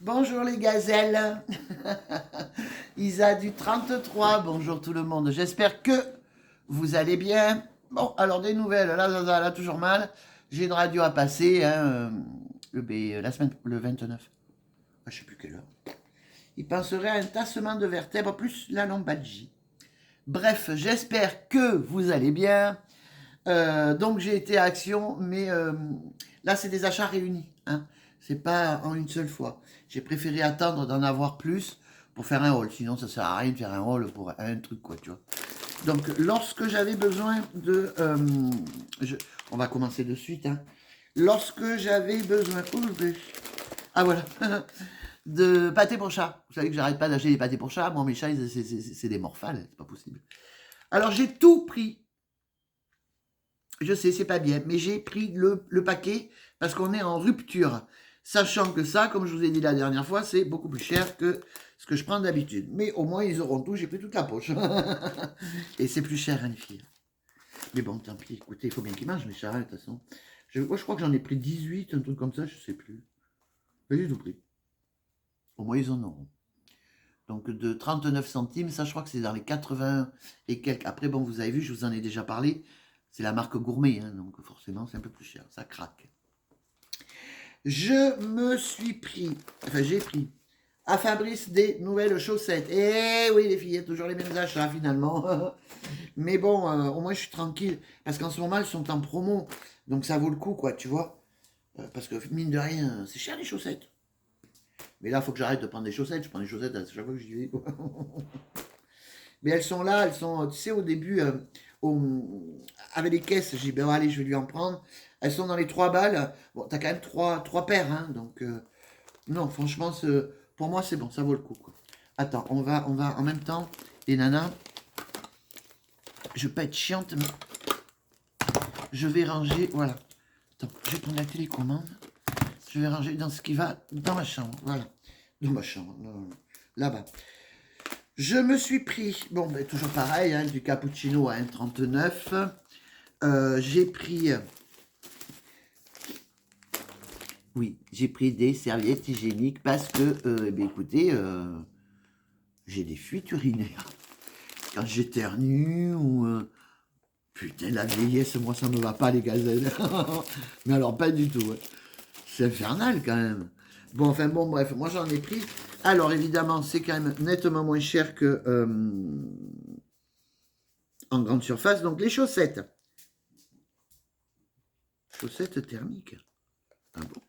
Bonjour les gazelles. Isa du 33, bonjour tout le monde. J'espère que vous allez bien. Bon, alors des nouvelles, là, toujours mal. J'ai une radio à passer, hein, la semaine, le 29. Ah, je sais plus quelle heure. Il penserait à un tassement de vertèbres plus la lombalgie. Bref, j'espère que vous allez bien. Donc j'ai été à Action, mais là c'est des achats réunis, hein. C'est pas en une seule fois. J'ai préféré attendre d'en avoir plus pour faire un haul. Sinon ça sert à rien de faire un haul pour un truc, quoi, tu vois. Donc lorsque j'avais besoin de... on va commencer de suite, hein. Lorsque j'avais besoin... Ah voilà. De pâté pour chat. Vous savez que j'arrête pas d'acheter des pâtés pour chat. Moi mes chats c'est des morphales, c'est pas possible. Alors j'ai tout pris. Je sais, c'est pas bien, mais j'ai pris le paquet parce qu'on est en rupture. Sachant que ça, comme je vous ai dit la dernière fois, c'est beaucoup plus cher que ce que je prends d'habitude. Mais au moins, ils auront tout, j'ai pris toute la poche. Et c'est plus cher, hein, les filles. Mais bon, tant pis, écoutez, il faut bien qu'ils mangent, mes chats, de toute façon. Moi, je crois que j'en ai pris 18, un truc comme ça, je sais plus. Mais j'ai tout pris. Au moins, ils en auront. Donc, de 39 centimes, ça, je crois que c'est dans les 80 et quelques. Après, bon, vous avez vu, je vous en ai déjà parlé. C'est la marque Gourmet, hein, donc forcément, c'est un peu plus cher. Ça craque. Je me suis pris, enfin j'ai pris à Fabrice des nouvelles chaussettes. Et oui les filles, il y a toujours les mêmes achats finalement. Mais bon, au moins je suis tranquille. Parce qu'en ce moment, elles sont en promo. Donc ça vaut le coup, quoi, tu vois. Parce que mine de rien, c'est cher les chaussettes. Mais là, il faut que j'arrête de prendre des chaussettes. Je prends des chaussettes à chaque fois que j'y vais. Mais elles sont là, elles sont, tu sais, au début, avec les caisses, j'ai dit, ben allez, je vais lui en prendre. Elles sont dans les 3 balles. Bon, t'as quand même trois paires, hein, donc non, franchement, pour moi, c'est bon, ça vaut le coup, quoi. Attends, on va en même temps, les nanas, je vais pas être chiante, mais je vais ranger, voilà. Attends, je vais prendre la télécommande. Je vais ranger dans ce qui va dans ma chambre, voilà. Dans ma chambre, là-bas. Je me suis pris, bon, ben, toujours pareil, hein, du cappuccino à 1,39. J'ai pris, oui, j'ai pris des serviettes hygiéniques parce que, eh bien, écoutez, j'ai des fuites urinaires. Quand j'éternue ou... putain, la vieillesse, moi, ça me va pas, les gazelles. Mais alors, pas du tout. Ouais. C'est infernal, quand même. Bon, enfin, bon, bref, moi, j'en ai pris. Alors, évidemment, c'est quand même nettement moins cher que en grande surface. Donc, les chaussettes. Chaussettes thermiques. Ah bon.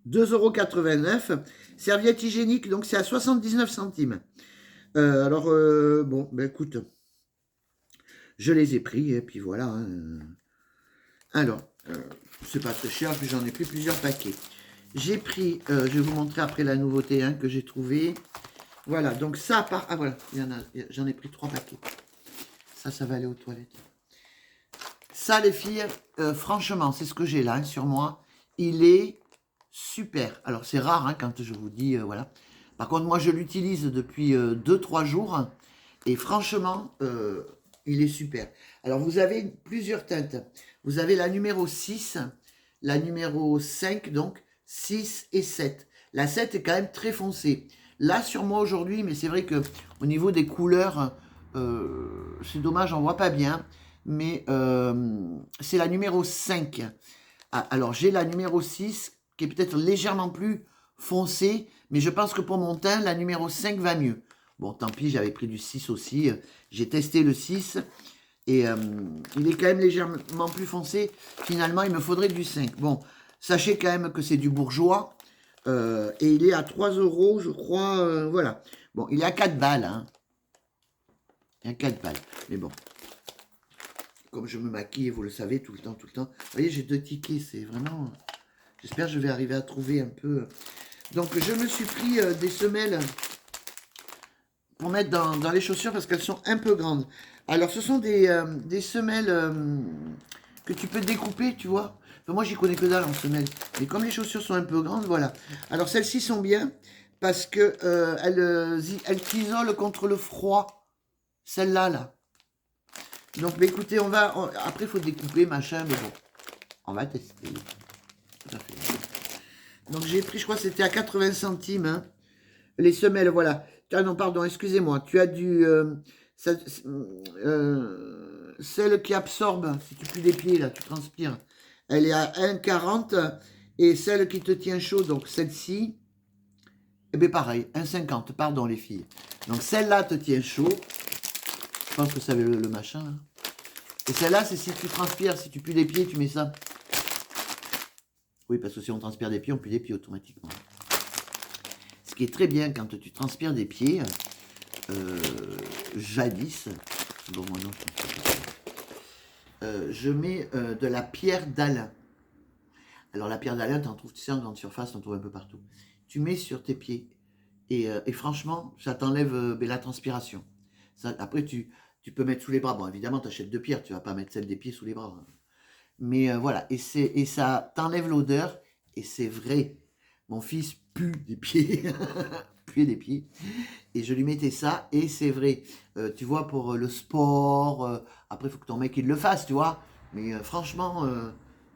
2,89 €. Serviette hygiénique, donc c'est à 79 centimes. Alors, bon, ben écoute, je les ai pris, et puis voilà. Hein. Alors, c'est pas très cher, puis j'en ai pris plusieurs paquets. J'ai pris, je vais vous montrer après la nouveauté, hein, que j'ai trouvé. Voilà, donc ça, ah voilà, j'en ai pris 3 paquets. Ça va aller aux toilettes. Ça, les filles, franchement, c'est ce que j'ai là, hein, sur moi. Il est super. Alors, c'est rare, hein, quand je vous dis, voilà. Par contre, moi, je l'utilise depuis 2-3 jours. Et franchement, il est super. Alors, vous avez plusieurs teintes. Vous avez la numéro 6, la numéro 5, donc 6 et 7. La 7 est quand même très foncée. Là, sur moi aujourd'hui, mais c'est vrai que au niveau des couleurs, c'est dommage, on voit pas bien. Mais c'est la numéro 5. Ah, alors, j'ai la numéro 6, qui est peut-être légèrement plus foncée, mais je pense que pour mon teint, la numéro 5 va mieux. Bon, tant pis, j'avais pris du 6 aussi. J'ai testé le 6 et il est quand même légèrement plus foncé. Finalement, il me faudrait du 5. Bon, sachez quand même que c'est du bourgeois et il est à 3 €, je crois. Voilà. Bon, il est à 4 balles. Hein. Il est à 4 balles. Mais bon, comme je me maquille, vous le savez, tout le temps, tout le temps. Vous voyez, j'ai 2 tickets, c'est vraiment... J'espère que je vais arriver à trouver un peu... Donc, je me suis pris des semelles pour mettre dans les chaussures parce qu'elles sont un peu grandes. Alors, ce sont des semelles que tu peux découper, tu vois. Enfin, moi, j'y connais que dalle en semelles. Mais comme les chaussures sont un peu grandes, voilà. Alors, celles-ci sont bien parce que elles t'isolent contre le froid. Celle-là, là. Donc, bah, écoutez, après, il faut découper, machin, mais bon. On va tester. Tout à fait. Donc j'ai pris, je crois que c'était à 80 centimes. Hein. Les semelles, voilà. Ah non, pardon, excusez-moi. Tu as du... celle qui absorbe, si tu pues les pieds, là, tu transpires. Elle est à 1,40. Et celle qui te tient chaud, donc celle-ci, eh bien pareil, 1,50, pardon les filles. Donc celle-là te tient chaud. Je pense que ça avait le machin. Là. Et celle-là, c'est si tu transpires, si tu pues les pieds, tu mets ça. Oui, parce que si on transpire des pieds, on pue les pieds automatiquement. Ce qui est très bien quand tu transpires des pieds, jadis, bon, moi non, je mets de la pierre d'Alain. Alors la pierre d'Alain, tu en trouves, tu sais, en grande surface, tu en trouves un peu partout. Tu mets sur tes pieds. Et franchement, ça t'enlève la transpiration. Ça, après, tu peux mettre sous les bras. Bon, évidemment, tu achètes de pierre, tu vas pas mettre celle des pieds sous les bras. Hein. Mais voilà, et ça t'enlève l'odeur, et c'est vrai. Mon fils pue des pieds, pue des pieds, et je lui mettais ça, et c'est vrai. Tu vois, pour le sport, après, il faut que ton mec il le fasse, tu vois. Mais franchement,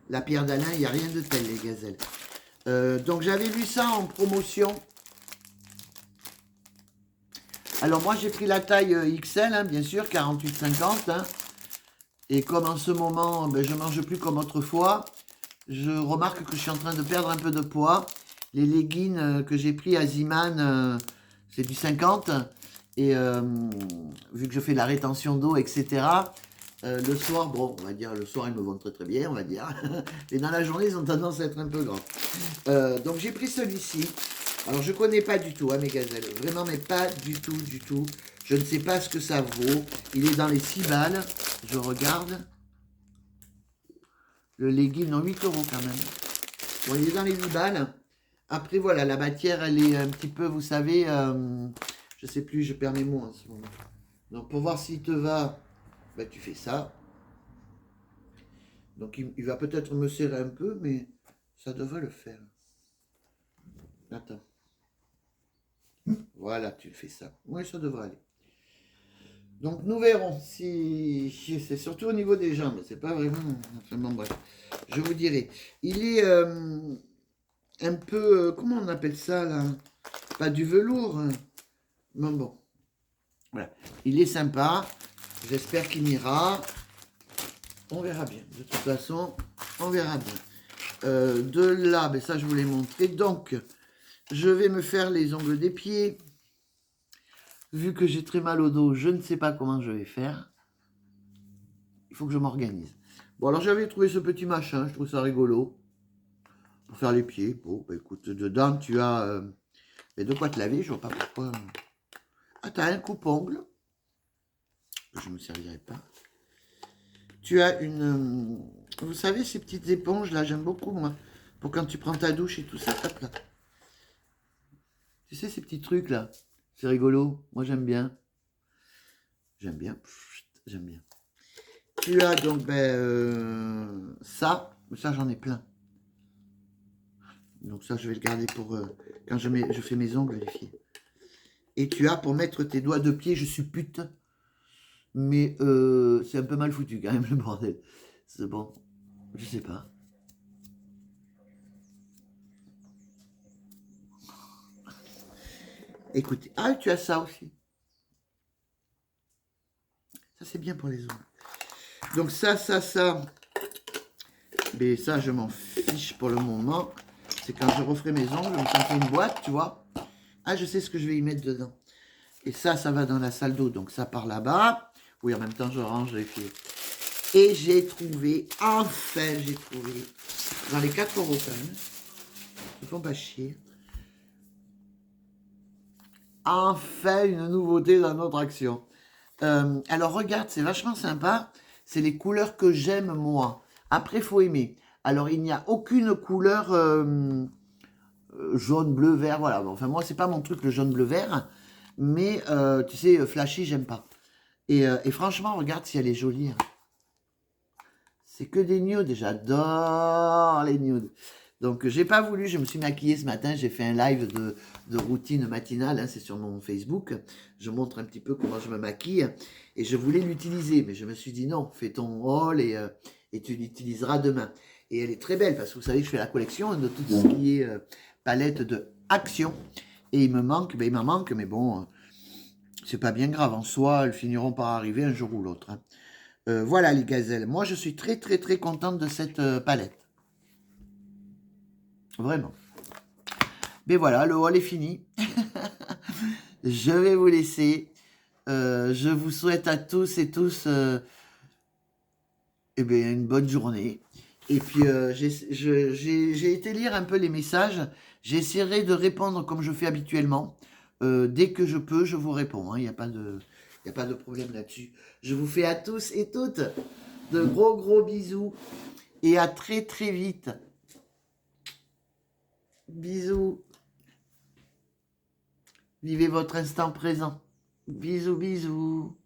la pierre d'Alain, il n'y a rien de tel, les gazelles. Donc j'avais vu ça en promotion. Alors moi j'ai pris la taille XL, hein, bien sûr, 48-50. Hein, et comme en ce moment, ben, je ne mange plus comme autrefois, je remarque que je suis en train de perdre un peu de poids. Les leggings que j'ai pris à Ziman, c'est du 50. Et vu que je fais de la rétention d'eau, etc., le soir, bon, on va dire, le soir, ils me vont très très bien, on va dire. Et dans la journée, ils ont tendance à être un peu grands. Donc j'ai pris celui-ci. Alors je connais pas du tout, hein, mes gazelles. Vraiment, mais pas du tout, du tout. Je ne sais pas ce que ça vaut. Il est dans les 6 balles. Je regarde. Le legging, non, 8 euros quand même. Bon, il est dans les 8 balles. Après, voilà, la matière, elle est un petit peu, vous savez, je sais plus, je perds mes mots en ce moment. Donc, pour voir s'il te va, ben, tu fais ça. Donc, il va peut-être me serrer un peu, mais ça devrait le faire. Attends. Voilà, tu fais ça. Oui, ça devrait aller. Donc, nous verrons si c'est surtout au niveau des jambes. C'est pas vraiment. Enfin, bon, bref. Je vous dirai. Il est un peu. Comment on appelle ça là? Pas du velours. Hein. Bon, bon. Voilà. Il est sympa. J'espère qu'il ira. On verra bien. De toute façon, on verra bien. De là, ben ça, je vous l'ai montré. Donc, je vais me faire les ongles des pieds. Vu que j'ai très mal au dos, je ne sais pas comment je vais faire. Il faut que je m'organise. Bon, alors j'avais trouvé ce petit machin. Je trouve ça rigolo. Pour faire les pieds. Bon, ben écoute, dedans, tu as de quoi te laver. Je vois pas pourquoi. Ah, tu as un coupe-ongle. Je ne me servirai pas. Tu as une... vous savez, ces petites éponges, là, j'aime beaucoup, moi. Pour quand tu prends ta douche et tout ça, hop là. Tu sais, ces petits trucs, là. C'est rigolo. Moi, j'aime bien. J'aime bien. J'aime bien. Tu as donc, ben, ça. Ça, j'en ai plein. Donc ça, je vais le garder pour quand je fais mes ongles, les filles. Et tu as pour mettre tes doigts de pied, je suis pute. Mais c'est un peu mal foutu quand même, le bordel. C'est bon. Je sais pas. Écoutez, ah, tu as ça aussi. Ça, c'est bien pour les ongles. Donc ça. Mais ça, je m'en fiche pour le moment. C'est quand je referai mes ongles, ça me fait une boîte, tu vois. Ah, je sais ce que je vais y mettre dedans. Et ça va dans la salle d'eau. Donc ça part là-bas. Oui, en même temps, je range les fils. Et j'ai trouvé, enfin, j'ai trouvé, dans les 4 euros quand même. Ils font pas chier. Enfin, une nouveauté dans notre action. Alors, regarde, c'est vachement sympa. C'est les couleurs que j'aime, moi. Après, il faut aimer. Alors, il n'y a aucune couleur jaune, bleu, vert. Voilà. Enfin, moi, c'est pas mon truc, le jaune, bleu, vert. Mais, tu sais, flashy, j'aime pas. Et franchement, regarde si elle est jolie. Hein. C'est que des nudes. J'adore les nudes. Donc, j'ai pas voulu, je me suis maquillée ce matin, j'ai fait un live de routine matinale, hein, c'est sur mon Facebook. Je montre un petit peu comment je me maquille et je voulais l'utiliser, mais je me suis dit non, fais ton haul et tu l'utiliseras demain. Et elle est très belle, parce que vous savez, je fais la collection de tout ce qui est palette de Action. Et il m'en manque, mais bon, c'est pas bien grave. En soi, elles finiront par arriver un jour ou l'autre. Hein. Voilà les gazelles. Moi, je suis très très très contente de cette palette. Vraiment. Mais voilà, le haul est fini. Je vais vous laisser. Je vous souhaite à tous et tous une bonne journée. Et puis, j'ai été lire un peu les messages. J'essaierai de répondre comme je fais habituellement. Dès que je peux, je vous réponds. Hein. Il n'y a pas de problème là-dessus. Je vous fais à tous et toutes de gros gros bisous. Et à très très vite. Bisous. Vivez votre instant présent. Bisous, bisous.